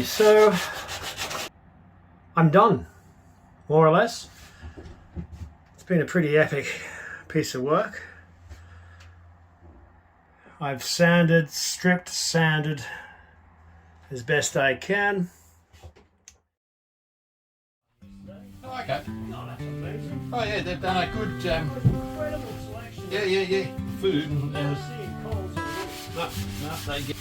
So I'm done, more or less. It's been a pretty epic piece of work. I've sanded, stripped, sanded as best I can. Oh, okay. Oh, that's amazing. Oh yeah, they've done a good Incredible selection. yeah food and Seeing coals and no, they get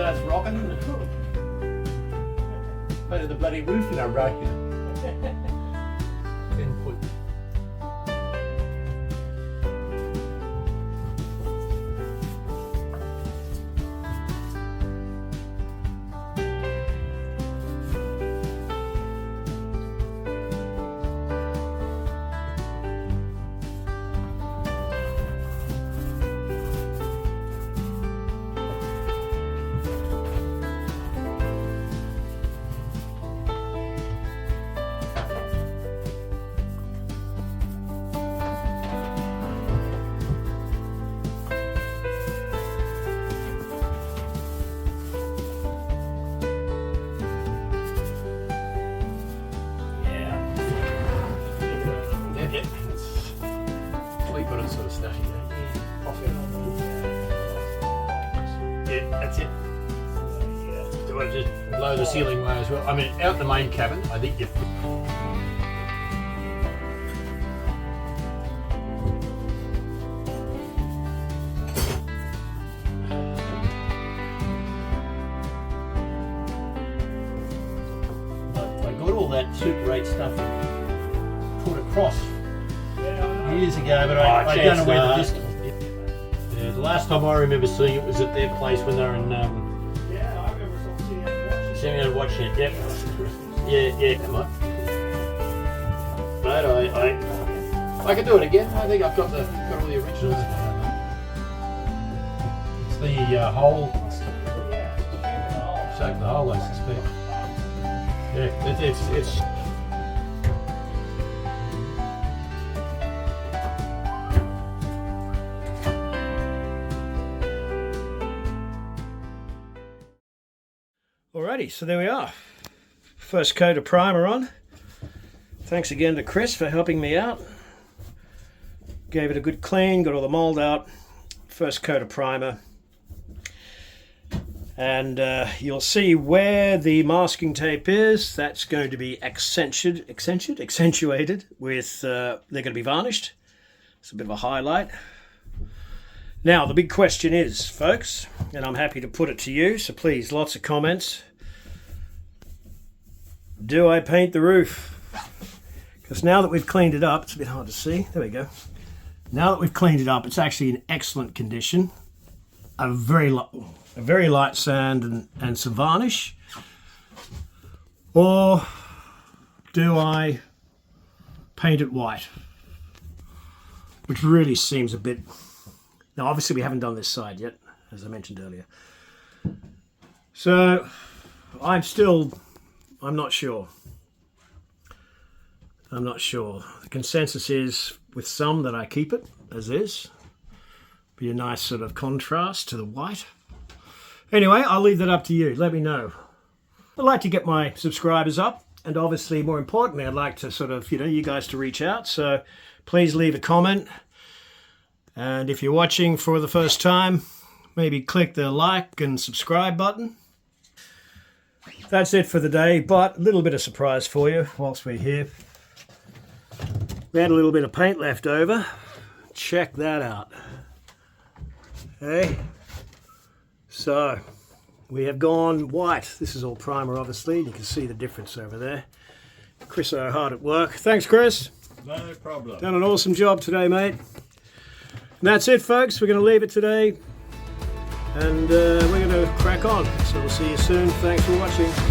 starts rocking. Painted the bloody roof in a row. Then put sort of stuff, yeah, that's it. Do I just blow the ceiling way as well? I mean, out the main cabin, I think you've... I got all that Super 8 stuff put across years ago, but I don't know where the disc. Yeah, the last time I remember seeing it was at their place when they were in. Yeah, I remember seeing it watching it. Yep. Yeah. Mate, I can do it again. I think I've got all the originals. It's the hole. Shape the hole, I suspect. Yeah, it's. Alrighty, so there we are. First coat of primer on. Thanks again to Chris for helping me out. Gave it a good clean, got all the mold out. First coat of primer. And you'll see where the masking tape is. That's going to be accentuated with, they're going to be varnished. It's a bit of a highlight. Now, the big question is, folks, and I'm happy to put it to you, so please, lots of comments. Do I paint the roof? Because now that we've cleaned it up, it's a bit hard to see. There we go. Now that we've cleaned it up, it's actually in excellent condition. A very light sand and some varnish. Or do I paint it white, which really seems a bit... Now obviously we haven't done this side yet, as I mentioned earlier. So I'm not sure. I'm not sure. The consensus is with some that I keep it as is. Be a nice sort of contrast to the white. Anyway, I'll leave that up to you. Let me know. I'd like to get my subscribers up, and obviously more importantly I'd like to sort of, you guys to reach out. So please leave a comment, and if you're watching for the first time, maybe click the like and subscribe button. That's it for the day, but a little bit of surprise for you whilst we're here. We had a little bit of paint left over. Check that out. Hey, so we have gone white. This is all primer, obviously. You can see the difference over there. Chrisso hard at work. Thanks, Chris. No problem. Done an awesome job today, mate. And that's it, folks. We're going to leave it today, and we're going to crack on. So we'll see you soon. Thanks for watching.